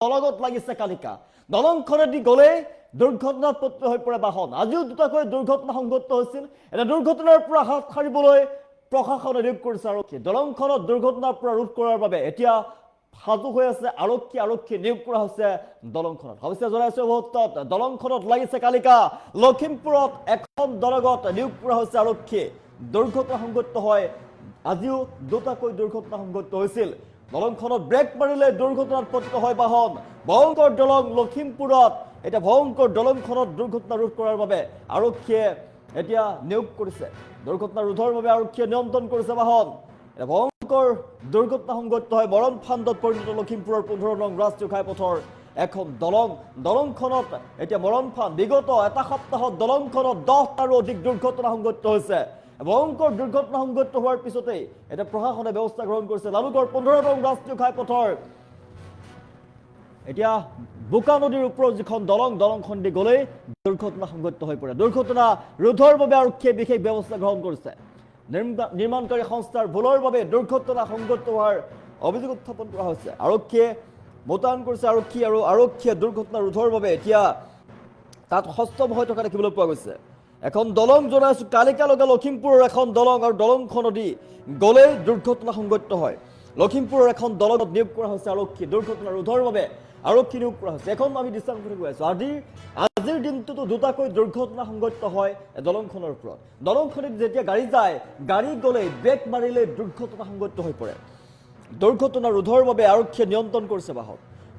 তলগত লাগিছে কালিকা দলংখনেদি গ'লে দুৰ্ঘটনাত পতিত হৈ পৰে বাহন আজিও দুটাকৈ দুৰ্ঘটনা সংঘটিত হৈছিল এটা দুৰ্ঘটনাৰ পৰা হাত সাৰিবলৈ প্ৰশাসনে নিয়োগ কৰিছে আৰক্ষী দলংখনত দুৰ্ঘটনাৰ পৰা ৰোধ কৰাৰ বাবে এতিয়া সাজু হৈ আছে আৰক্ষী নিয়োগ কৰা হৈছে দলংখনত অৱশ্যে জনাইছো মুহূৰ্তত দলংখনত লাগিছে কালিকা লখিমপুৰত এখন দলগত নিয়োগ কৰা হৈছে আৰক্ষী দুৰ্ঘটনা সংঘটিত হয় আজিও দুটাকৈ দুৰ্ঘটনা সংঘটিত হৈছিল দলংখনত ব্ৰেক মাৰিলে দুৰ্ঘটনাত পতিত হয় বাহন ভয়ংকৰ দলং লখিমপুৰত এটা ভয়ংকৰ দলংখনত দুৰ্ঘটনা ৰোধ কৰাৰ বাবে আৰক্ষীয়ে এতিয়া নিয়োগ কৰিছে দুৰ্ঘটনা ৰোধৰ বাবে আৰক্ষীয়ে নিয়ন্ত্ৰণ কৰিছে বাহন এটা ভয়ংকৰ দুৰ্ঘটনা সংঘটিত হয় মৰণ ফান্দত পৰিণত লখিমপুৰৰ 15 নং ৰাষ্ট্ৰীয় ঘাইপথৰ এখন দলংখনত এতিয়া মৰণ ফান্দ বিগত এটা সপ্তাহত দলংখনত 10টাৰো অধিক দুৰ্ঘটনা সংঘটিত হৈছে ভয়ংকৰ দুৰ্ঘটনা সংঘটিত হোৱাৰ পিছতে এটা প্ৰশাসনে ব্যৱস্থা গ্ৰহণ কৰিছে লালুকৰ 15 নং ৰাষ্ট্ৰীয় ঘাইপথৰ এতিয়া বোকা নদীৰ ওপৰত যিখন দলংখন দি গ'লে দুৰ্ঘটনা সংঘটিত হৈ পৰে দুৰ্ঘটনা ৰোধৰ বাবে আৰক্ষীয়ে বিশেষ ব্যৱস্থা গ্ৰহণ কৰিছে নিৰ্মাণকাৰী সংস্থাৰ ভুলৰ বাবে দুৰ্ঘটনা সংঘটিত হোৱাৰ অভিযোগ উত্থাপন কৰা হৈছে আৰক্ষীয়ে মোতায়েন কৰিছে আৰক্ষীয়ে দুৰ্ঘটনা ৰোধৰ বাবে এতিয়া তাত সষ্টম হৈ থকা দেখিবলৈ পোৱা গৈছে এখন দলং জনাইছো কালিকা লগা লখিমপুৰৰ এখন দলং আৰু দলংখনদি গ'লে দুৰ্ঘটনা সংঘটিত হয় লখিমপুৰৰ এখন দলঙত নিয়োগ কৰা হৈছে আৰক্ষী দুৰ্ঘটনা ৰোধৰ বাবে আৰক্ষী নিয়োগ কৰা হৈছে এখন আমি দৃষ্টান্ত কৰি গৈ আছো আজিৰ দিনটোতো দুটাকৈ দুৰ্ঘটনা সংঘটিত হয় দলংখনৰ ওপৰত দলংখনত যেতিয়া গাড়ী যায় গাড়ী গ'লে ব্ৰেক মাৰিলে দুৰ্ঘটনা সংঘটিত হৈ পৰে দুৰ্ঘটনা ৰোধৰ বাবে আৰক্ষীয়ে নিয়ন্ত্ৰণ কৰিছে বাহন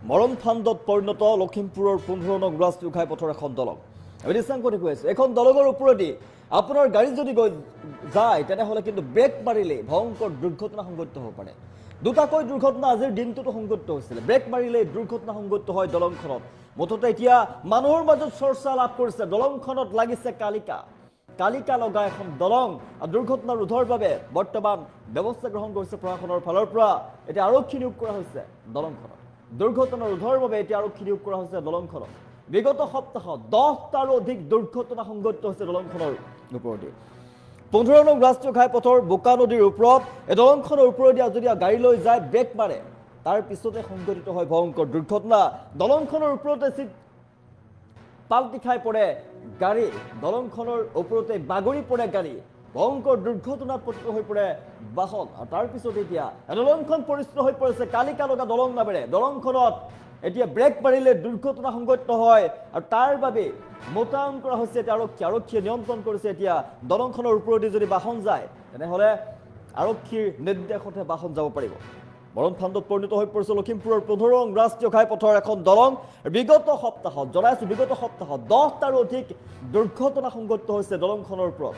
মৰণ ফান্দত পৰিণত লখিমপুৰৰ 15 নং ৰাষ্ট্ৰীয় ঘাইপথৰ এখন দলং আমি দৃষ্টান্ত কৰি গৈ আছো এখন দলঙৰ ওপৰেদি আপোনাৰ গাড়ী যদি যায় তেনেহ'লে কিন্তু ব্ৰেক মাৰিলে ভয়ংকৰ দুৰ্ঘটনা সংঘটিত হ'ব পাৰে দুটাকৈ দুৰ্ঘটনা আজিৰ দিনটোতো সংঘটিত হৈছিল ব্ৰেক মাৰিলে দুৰ্ঘটনা সংঘটিত হয় দলংখনত মুঠতে এতিয়া মানুহৰ মাজত চৰ্চা লাভ কৰিছে দলংখনত লাগিছে কালিকা লগা এখন দলং আৰু দুৰ্ঘটনা ৰোধৰ বাবে বৰ্তমান ব্যৱস্থা গ্ৰহণ কৰিছে প্ৰশাসনৰ ফালৰ পৰা এতিয়া আৰক্ষী নিয়োগ কৰা হৈছে দলংখনত দুৰ্ঘটনা ৰোধৰ বাবে এতিয়া আৰক্ষী নিয়োগ কৰা হৈছে দলংখনত বিগত সপ্তাহত 10টাৰো অধিক দুৰ্ঘটনা সংঘটিত হৈছে দলংখনৰ ওপৰেদি 15 নং ৰাষ্ট্ৰীয় ঘাইপথৰ বোকা নদীৰ ওপৰত এই দলংখনৰ ওপৰেদি যদি গাড়ী লৈ যায় ব্ৰেক মাৰে তাৰ পিছতে সংঘটিত হয় ভয়ংকৰ দুৰ্ঘটনা দলংখনৰ ওপৰতে পাল্টি খাই পৰে গাড়ী দলংখনৰ ওপৰতে বাগৰি পৰে গাড়ী ভয়ংকৰ দুৰ্ঘটনাত পতিত হৈ পৰে বাহন আৰু তাৰ পিছতে এতিয়া দলংখন পৰিস্থিত হৈ পৰিছে কালিকা লগা দলং নামেৰে দলংখনত এতিয়া ব্ৰেক মাৰিলে দুৰ্ঘটনা সংঘটিত হয় আৰু তাৰ বাবে মোতায়েন কৰা হৈছে এতিয়া আৰক্ষীয়ে নিয়ন্ত্ৰণ কৰিছে এতিয়া দলংখনৰ ওপৰেদি যদি বাহন যায় তেনেহ'লে আৰক্ষীৰ নিৰ্দেশতহে বাহন যাব পাৰিব মৰণ ফান্দত পৰিণত হৈ পৰিছে লখিমপুৰৰ 15 নং ৰাষ্ট্ৰীয় ঘাইপথৰ এখন দলং বিগত সপ্তাহত 10টাৰো অধিক দুৰ্ঘটনা সংঘটিত হৈছে দলংখনৰ ওপৰত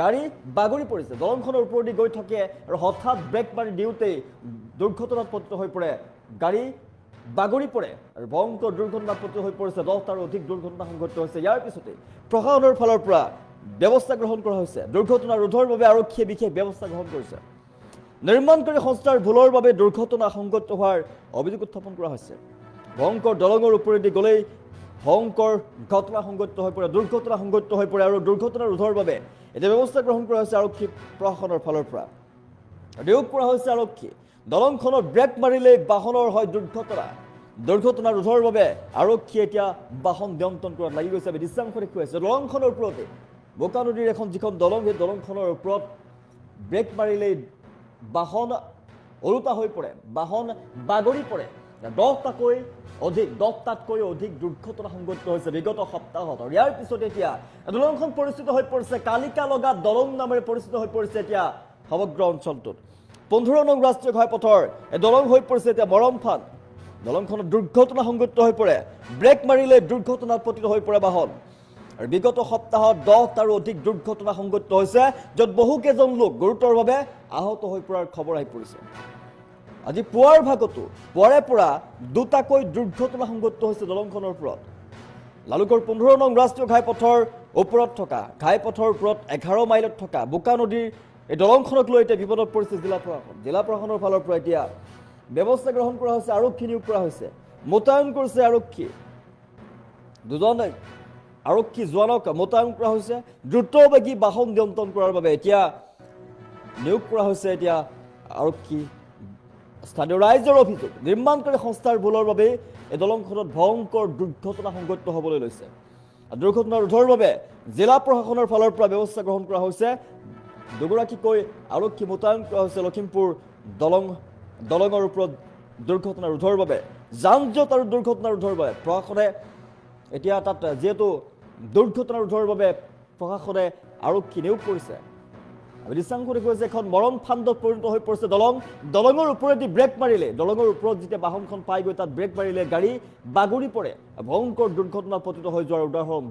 গাড়ী বাগৰি পৰিছে দলংখনৰ ওপৰেদি গৈ থাকে আৰু হঠাৎ ব্ৰেক মাৰি দিওঁতেই দুৰ্ঘটনাত পতিত হৈ পৰে গাড়ী বাগৰি পৰে আৰু ভয়ংকৰ দুৰ্ঘটনাত পতিত হৈ পৰিছে 10টাৰো অধিক দুৰ্ঘটনা সংঘটিত হৈছে ইয়াৰ পিছতে প্ৰশাসনৰ ফালৰ পৰা ব্যৱস্থা গ্ৰহণ কৰা হৈছে দুৰ্ঘটনা ৰোধৰ বাবে আৰক্ষীয়ে বিশেষ ব্যৱস্থা গ্ৰহণ কৰিছে নিৰ্মাণকাৰী সংস্থাৰ ভুলৰ বাবে দুৰ্ঘটনা সংঘটিত হোৱাৰ অভিযোগ উত্থাপন কৰা হৈছে ভয়ংকৰ দলঙৰ ওপৰেদি গ'লেই ভয়ংকৰ ঘটনা সংঘটিত হৈ পৰে দুৰ্ঘটনা সংঘটিত হৈ পৰে আৰু দুৰ্ঘটনা ৰোধৰ বাবে এতিয়া ব্যৱস্থা গ্ৰহণ কৰা হৈছে আৰক্ষী প্ৰশাসনৰ ফালৰ পৰা নিয়োগ কৰা হৈছে আৰক্ষী দলংখনত ব্ৰেক মাৰিলে বাহনৰ হয় দুৰ্ঘটনা ৰোধৰ বাবে আৰক্ষীয়ে এতিয়া বাহন নিয়ন্ত্ৰণ কৰাত লাগি গৈছে আমি দৃশ্যাংশ দেখুৱাইছো দলংখনৰ ওপৰতে বোকা নদীৰ যিখন দলং সেই দলংখনৰ ওপৰত ব্ৰেক মাৰিলে বাহন ওলোটা হৈ পৰে বাহন বাগৰি পৰে 10টাতকৈ অধিক দুৰ্ঘটনা সংঘটিত হৈছে বিগত সপ্তাহত আৰু ইয়াৰ পিছতে এতিয়া দলংখন পৰিস্থিত হৈ পৰিছে কালিকা লগা দলং নামেৰে পৰিচিত হৈ পৰিছে এতিয়া সমগ্ৰ অঞ্চলটোত 15 নং ৰাষ্ট্ৰীয় ঘাইপথৰ এই দলং হৈ পৰিছে এতিয়া মৰণ ফান্দ দলংখনত দুৰ্ঘটনা সংঘটিত হৈ পৰে ব্ৰেক মাৰিলে দুৰ্ঘটনাত পতিত হৈ পৰে বাহন আৰু বিগত সপ্তাহত 10টাৰো অধিক দুৰ্ঘটনা সংঘটিত হৈছে য'ত বহুকেইজন লোক গুৰুতৰভাৱে আহত হৈ পৰাৰ খবৰ আহি পৰিছে আজি পুৱাৰে পৰা দুটাকৈ দুৰ্ঘটনা সংঘটিত হৈছে দলংখনৰ ওপৰত লালুকৰ 15 নং ৰাষ্ট্ৰীয় ঘাইপথৰ ওপৰত থকা ঘাইপথৰ ওপৰত 11 মাইলত থকা বোকা নদীৰ এই দলংখনক লৈ এতিয়া বিপদত পৰিছে জিলা প্ৰশাসনৰ ফালৰ পৰা এতিয়া ব্যৱস্থা গ্ৰহণ কৰা হৈছে আৰক্ষী নিয়োগ কৰা হৈছে মোতায়েন কৰিছে দুজন আৰক্ষী জোৱানক মোতায়েন কৰা হৈছে দ্ৰুতবেগী বাহন নিয়ন্ত্ৰণ কৰাৰ বাবে এতিয়া নিয়োগ কৰা হৈছে এতিয়া আৰক্ষী স্থানীয় ৰাইজৰ অভিযোগ নিৰ্মাণকাৰী সংস্থাৰ ভুলৰ বাবে এই দলংখনত ভয়ংকৰ দুৰ্ঘটনা সংঘটিত হ'বলৈ লৈছে দুৰ্ঘটনা ৰোধৰ বাবে জিলা প্ৰশাসনৰ ফালৰ পৰা ব্যৱস্থা গ্ৰহণ কৰা হৈছে দুগৰাকীকৈ আৰক্ষী মোতায়েন কৰা হৈছে লখিমপুৰ দলঙৰ ওপৰত দুৰ্ঘটনা ৰোধৰ বাবে যান জঁট আৰু দুৰ্ঘটনা ৰোধৰ বাবে প্ৰশাসনে এতিয়া তাত যেহেতু দুৰ্ঘটনা ৰোধৰ বাবে প্ৰশাসনে আৰক্ষী নিয়োগ কৰিছে আমি দৃশ্যাংশত কৈছে এখন মৰণ ফান্দত পৰিণত হৈ পৰিছে দলঙৰ ওপৰেদি ব্ৰেক মাৰিলে দলঙৰ ওপৰত যেতিয়া বাহনখন পাই গৈ তাত ব্ৰেক মাৰিলে গাড়ী বাগৰি পৰে ভয়ংকৰ দুৰ্ঘটনা পতিত হৈ যোৱাৰ উদাহৰণ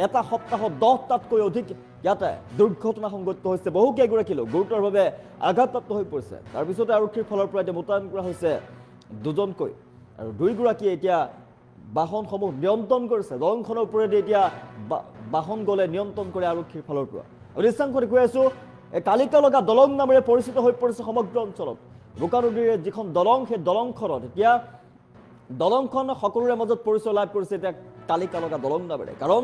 এটা সপ্তাহত 10টাতকৈ অধিক ইয়াতে দুৰ্ঘটনা সংঘটিত হৈছে বহু কেইগৰাকী লোক গুৰুতৰভাৱে আঘাতপ্ৰাপ্ত হৈ পৰিছে তাৰপিছতে আৰক্ষীৰ ফালৰ পৰা এতিয়া মোতায়েন কৰা হৈছে দুজনকৈ আৰু দুইগৰাকীয়ে এতিয়া বাহনসমূহ নিয়ন্ত্ৰণ কৰিছে দলংখনৰ ওপৰেদি এতিয়া বাহন গ'লে নিয়ন্ত্ৰণ কৰে আৰক্ষীৰ ফালৰ পৰা দৃশ্যাংশত কৈ আছো কালিকা লগা দলং নামেৰে পৰিচিত হৈ পৰিছে সমগ্ৰ অঞ্চলত বোকা নদীৰে যিখন দলং সেই দলংখনত এতিয়া দলংখন সকলোৰে মাজত পৰিচয় লাভ কৰিছে এতিয়া কালিকা লগা দলং নামেৰে কাৰণ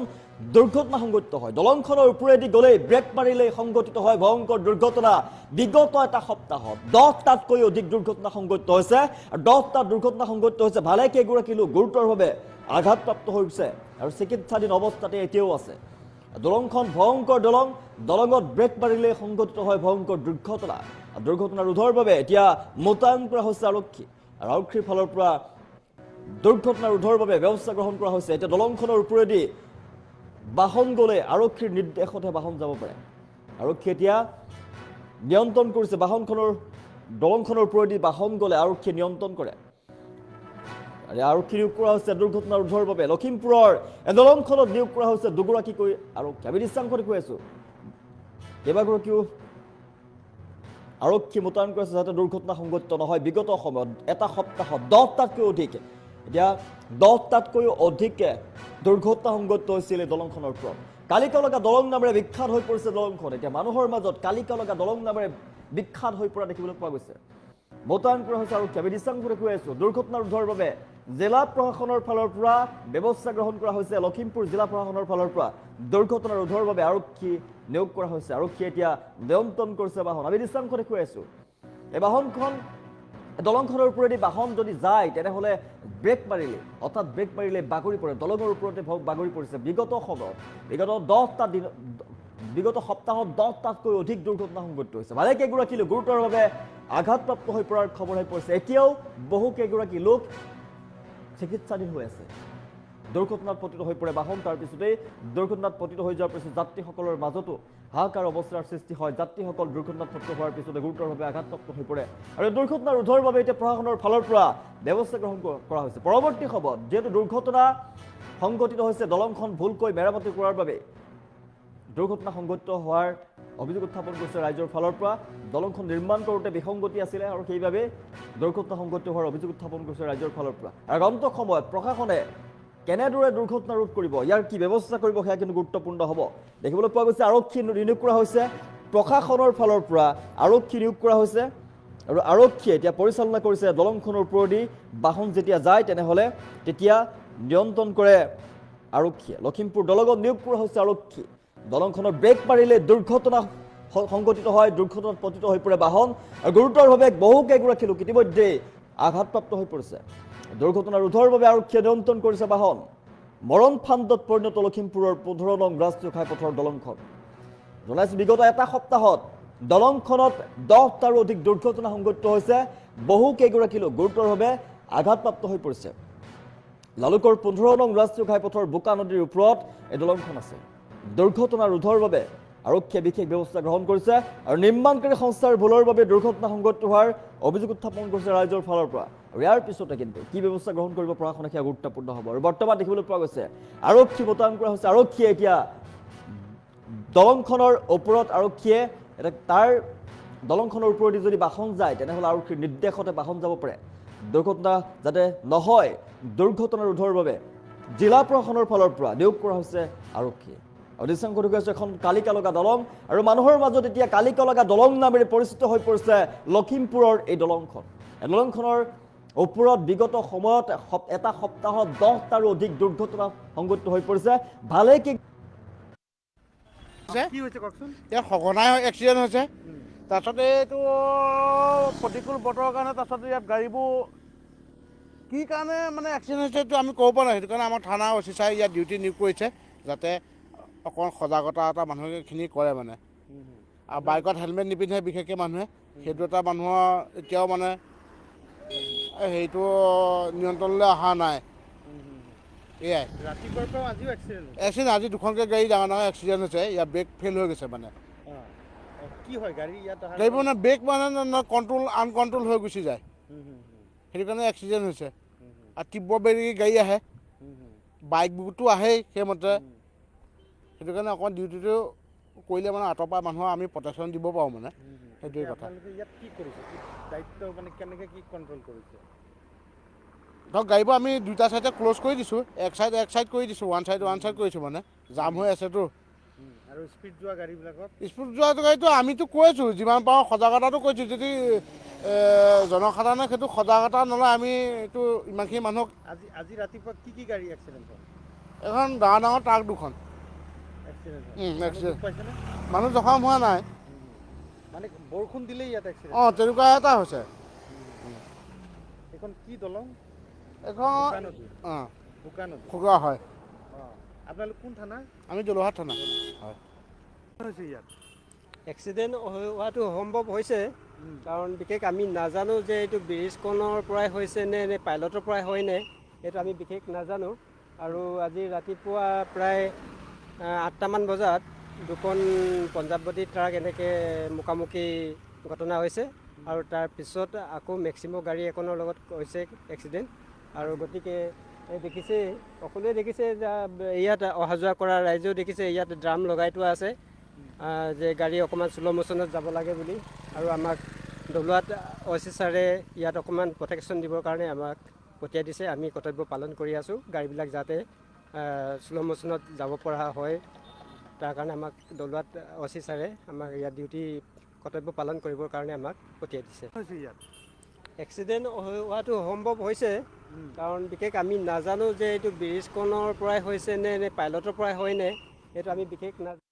দুৰ্ঘটনা সংঘটিত হয় দলংখনৰ ওপৰেদি গ'লেই ব্ৰেক মাৰিলেই সংঘটিত হয় ভয়ংকৰ দুৰ্ঘটনা বিগত এটা সপ্তাহত 10টাতকৈ অধিক দুৰ্ঘটনা সংঘটিত হৈছে আৰু 10টা দুৰ্ঘটনা সংঘটিত হৈছে ভালে কেইগৰাকী লোক গুৰুতৰভাৱে আঘাতপ্ৰাপ্ত হৈছে আৰু চিকিৎসাধীন অৱস্থাতে এতিয়াও আছে দলংখন ভয়ংকৰ দলঙত ব্ৰেক মাৰিলেই সংঘটিত হয় ভয়ংকৰ দুৰ্ঘটনা ৰোধৰ বাবে এতিয়া মোতায়েন কৰা হৈছে আৰক্ষী আৰু আৰক্ষীৰ ফালৰ পৰা দুৰ্ঘটনা ৰোধৰ বাবে ব্যৱস্থা গ্ৰহণ কৰা হৈছে এতিয়া দলংখনৰ ওপৰেদি বাহন গ'লে আৰক্ষীৰ নিৰ্দেশতহে বাহন যাব পাৰে আৰক্ষী এতিয়া নিয়ন্ত্ৰণ কৰিছে দলংখনৰ ওপৰেদি বাহন গ'লে আৰক্ষীয়ে নিয়ন্ত্ৰণ কৰে আৰক্ষী নিয়োগ কৰা হৈছে দুৰ্ঘটনা ৰোধৰ বাবে লখিমপুৰৰ দলংখনত নিয়োগ কৰা হৈছে দুগৰাকীকৈ আৰক্ষী আমি দৃশ্যাংশত কৈ আছো কেইবাগৰাকীও আৰক্ষী মোতায়েন কৰা হৈছে যাতে দুৰ্ঘটনা সংঘটিত নহয় বিগত সময়ত এটা সপ্তাহত 10টাতকৈ অধিক এতিয়া 10টাতকৈ অধিক দুৰ্ঘটনা সংঘটিত হৈছিল এই দলংখনৰ ওপৰত কালিকা লগা দলং নামেৰে বিখ্যাত হৈ পৰিছে দলংখন এতিয়া মানুহৰ মাজত কালিকা লগা দলং নামেৰে বিখ্যাত হৈ পৰা দেখিবলৈ পোৱা গৈছে মোতায়েন কৰা হৈছে আৰক্ষী আমি দৃশ্যাংশত কৈ আছো দুৰ্ঘটনা ৰোধৰ বাবে জিলা প্ৰশাসনৰ ফালৰ পৰা ব্যৱস্থা গ্ৰহণ কৰা হৈছে লখিমপুৰ জিলা প্ৰশাসনৰ ফালৰ পৰা দুৰ্ঘটনা ৰোধৰ বাবে আৰক্ষী নিয়োগ কৰা হৈছে আৰক্ষীয়ে এতিয়া নিয়ন্ত্ৰণ কৰিছে বাহন আমি দৃশ্যাংশত কৈ আছো এই বাহনখন দলংখনৰ ওপৰেদি বাহন যদি যায় তেনেহ'লে ব্ৰেক মাৰিলে অৰ্থাৎ ব্ৰেক মাৰিলে বাগৰি পৰে দলঙৰ ওপৰতে বাগৰি পৰিছে বিগত সপ্তাহত 10টাতকৈ অধিক দুৰ্ঘটনা সংঘটিত হৈছে ভালে কেইগৰাকী লোক গুৰুতৰভাৱে আঘাতপ্ৰাপ্ত হৈ পৰাৰ খবৰ হৈ পৰিছে এতিয়াও বহু কেইগৰাকী লোক চিকিৎসাধীন হৈ আছে দুৰ্ঘটনাত পতিত হৈ পৰে বাহন তাৰপিছতেই দুৰ্ঘটনাত পতিত হৈ যোৱাৰ পিছত যাত্ৰীসকলৰ মাজতো হাহাকাৰ অৱস্থাৰ সৃষ্টি হয় যাত্ৰীসকল দুৰ্ঘটনাত পতিত হোৱাৰ পিছতে গুৰুতৰভাৱে আঘাতপ্ৰাপ্ত হৈ পৰে আৰু দুৰ্ঘটনা ৰোধৰ বাবে এতিয়া প্ৰশাসনৰ ফালৰ পৰা ব্যৱস্থা গ্ৰহণ কৰা হৈছে পৰৱৰ্তী সময়ত যিহেতু দুৰ্ঘটনা সংঘটিত হৈছে দলংখন ভুলকৈ মেৰামতি কৰাৰ বাবে দুৰ্ঘটনা সংঘটিত হোৱাৰ অভিযোগ উত্থাপন কৰিছে ৰাইজৰ ফালৰ পৰা দলংখন নিৰ্মাণ কৰোঁতে বিসংগতি আছিলে আৰু সেইবাবে দুৰ্ঘটনা সংঘটিত হোৱাৰ অভিযোগ উত্থাপন কৰিছে ৰাইজৰ ফালৰ পৰা আগন্তুক সময়ত প্ৰশাসনে কেনেদৰে দুৰ্ঘটনা ৰোধ কৰিব ইয়াৰ কি ব্যৱস্থা কৰিব সেয়া কিন্তু গুৰুত্বপূৰ্ণ হ'ব দেখিবলৈ পোৱা গৈছে আৰক্ষী নিয়োগ কৰা হৈছে প্ৰশাসনৰ ফালৰ পৰা আৰক্ষী নিয়োগ কৰা হৈছে আৰু আৰক্ষীয়ে এতিয়া পৰিচালনা কৰিছে দলংখনৰ ওপৰেদি বাহন যেতিয়া যায় তেনেহ'লে তেতিয়া নিয়ন্ত্ৰণ কৰে আৰক্ষীয়ে লখিমপুৰ দলঙত নিয়োগ কৰা হৈছে আৰক্ষী দলংখনৰ ব্ৰেক মাৰিলে দুৰ্ঘটনা সংঘটিত হয় দুৰ্ঘটনাত পতিত হৈ পৰে বাহন আৰু গুৰুতৰভাৱে বহু কেইগৰাকী লোক ইতিমধ্যে আঘাতপ্ৰাপ্ত হৈ পৰিছে দুৰ্ঘটনা ৰোধৰ বাবে আৰক্ষীয়ে নিয়ন্ত্ৰণ কৰিছে বাহন মৰণ ফান্দত পৰিণত লখিমপুৰৰ 15 নং ৰাষ্ট্ৰীয় ঘাইপথৰ দলংখন জনাইছো বিগত এটা সপ্তাহত দলংখনত 10টাৰো অধিক দুৰ্ঘটনা সংঘটিত হৈছে বহু কেইগৰাকী লোক গুৰুতৰভাৱে আঘাতপ্ৰাপ্ত হৈ পৰিছে লালুকৰ 15 নং ৰাষ্ট্ৰীয় ঘাইপথৰ বোকা নদীৰ ওপৰত এই দলংখন আছে দুৰ্ঘটনা ৰোধৰ বাবে আৰক্ষীয়ে বিশেষ ব্যৱস্থা গ্ৰহণ কৰিছে আৰু নিৰ্মাণকাৰী সংস্থাৰ ভুলৰ বাবে দুৰ্ঘটনা সংঘটিত হোৱাৰ অভিযোগ উত্থাপন কৰিছে ৰাইজৰ ফালৰ পৰা আৰু ইয়াৰ পিছতে কিন্তু কি ব্যৱস্থা গ্ৰহণ কৰিব প্ৰশাসনে সেয়া গুৰুত্বপূৰ্ণ হ'ব আৰু বৰ্তমান দেখিবলৈ পোৱা গৈছে আৰক্ষী মোতায়েন কৰা হৈছে আৰক্ষীয়ে এতিয়া দলংখনৰ ওপৰত আৰক্ষীয়ে তাৰ দলংখনৰ ওপৰেদি যদি বাহন যায় তেনেহ'লে আৰক্ষীৰ নিৰ্দেশতে বাহন যাব পাৰে দুৰ্ঘটনা যাতে নহয় দুৰ্ঘটনা ৰোধৰ বাবে জিলা প্ৰশাসনৰ ফালৰ পৰা নিয়োগ কৰা হৈছে আৰক্ষীয়ে অধিসংখ্যক হৈছে এখন কালিকা লগা দলং আৰু মানুহৰ মাজত এতিয়া কালিকা লগা দলং নামেৰে পৰিচিত হৈ পৰিছে লখিমপুৰৰ এই দলংখন দলংখনৰ ওপৰত বিগত সময়ত এটা সপ্তাহত 10টাৰো অধিক দুৰ্ঘটনা সংঘটিত হৈ পৰিছে ভালে কি হৈছে কওকচোন সঘনাই এক্সিডেণ্ট হৈছে তাৰপিছতে এইটো প্ৰতিকূল বতৰৰ কাৰণে তাৰপিছতে ইয়াত গাড়ীবোৰ কি কাৰণে মানে এক্সিডেণ্ট হৈছে এইটো আমি ক'ব পৰা নাই। সেইটো কাৰণে আমাৰ থানা অফিচাৰে ইয়াত ডিউটি নিয়োগ কৰিছে, যাতে অকণ সজাগতা এটা মানুহখিনি কৰে মানে। আৰু বাইকত হেলমেট নিপিন্ধে বিশেষকৈ মানুহে, সেইটো এটা মানুহৰ এতিয়াও মানে হেৰিটো নিয়ন্ত্ৰণলৈ অহা নাই। এয়াই ৰাতিপুৱাৰ পৰা আজিও এক্সিডেণ্ট এক্সিডেণ্ট আজি দুখনকৈ গাড়ী ডাঙৰ ডাঙৰ এক্সিডেণ্ট হৈছে। ইয়াত ব্ৰেক ফেইল হৈ গৈছে মানে। কি হয় গাড়ী ইয়াত গাড়ীবোৰ মানে ব্ৰেক মানে কণ্ট্ৰল আনকণ্ট্ৰল হৈ গুচি যায়, সেইটো কাৰণে এক্সিডেণ্ট হৈছে। আৰু তীব্ৰ বেগী গাড়ী আহে, বাইকবোৰতো আহেই সেইমতে। সেইটো কাৰণে অকণমান ডিউটিটো কৰিলে মানে আঁতৰ পৰা মানুহৰ আমি প্ৰটেকশ্যন দিব পাৰোঁ মানে, সেইটোৱে কথা। ইয়াত কি কৰিছে, দায়িত্ব মানে কেনেকৈ কি কণ্ট্ৰল কৰিছে? ধৰক গাড়ীবোৰ আমি দুটা ছাইডে ক্ল'জ কৰি দিছোঁ, এক চাইড কৰি দিছোঁ, ওৱান চাইড কৰিছোঁ মানে, জাম হৈ আছেতো। আৰু স্পীড যোৱা গাড়ীবিলাকত? স্পীড যোৱা গাড়ীটো আমিতো কৈছোঁ, যিমান পাৰোঁ সজাগতাটো কৈছোঁ। যদি জনসাধাৰণে সেইটো সজাগতা নলয়, আমি এইটো ইমানখিনি মানুহক আজি ৰাতিপুৱা কি গাড়ী এক্সিডেণ্ট হ'ল? এখন ডাঙৰ ডাঙৰ ট্ৰাক দুখন এক্সিডেণ্ট পাইছেনে? মানুহ জখম হোৱা নাই। মানে বৰষুণ দিলেই ইয়াত এক্সিডেণ্ট? অঁ, তেনেকুৱা এটা হৈছে। এইখন কি দলং? এখন বোকা নদী খগোৱা হয়। আপোনালোক কোন থানা? আমি জলহাট থানা। হয়, হৈছে ইয়াত এক্সিডেণ্ট হোৱাটো সম্ভৱ হৈছে, কাৰণ বিশেষ আমি নাজানো যে এইটো ব্ৰিজখনৰ পৰাই হৈছে নে পাইলটৰ পৰাই হয় নে, সেইটো আমি বিশেষ নাজানো। আৰু আজি ৰাতিপুৱা প্ৰায় 8টামান বজাত দুখন পঞ্জাৱতী ট্ৰাক এনেকৈ মুখামুখি ঘটনা হৈছে, আৰু তাৰপিছত আকৌ মেক্সিম' গাড়ী এখনৰ লগত হৈছে এক্সিডেণ্ট। আৰু গতিকে দেখিছে, সকলোৱে দেখিছে, ইয়াত অহা যোৱা কৰা ৰাইজেও দেখিছে, ইয়াত ড্ৰাম লগাই থোৱা আছে যে গাড়ী অকণমান শ্ল' মোশ্যনত যাব লাগে বুলি। আৰু আমাক দলুৱাত অ' চি ছাৰে ইয়াত অকণমান প্ৰটেকশ্যন দিবৰ কাৰণে আমাক পঠিয়াই দিছে। আমি কৰ্তব্য পালন কৰি আছোঁ, গাড়ীবিলাক যাতে শ্ল' মোশ্যনত যাব পৰা হয়, তাৰ কাৰণে আমাক দলুৱাত অ' চি ছাৰে আমাক ইয়াত ডিউটি কৰ্তব্য পালন কৰিবৰ কাৰণে আমাক পঠিয়াই দিছে। ইয়াত এক্সিডেণ্ট হোৱাটো সম্ভৱ হৈছে, কাৰণ বিশেষ আমি নাজানো যে এইটো ব্ৰিজখনৰ পৰাই হৈছে নে পাইলটৰ পৰাই হয় নে, সেইটো আমি বিশেষ নাজানো।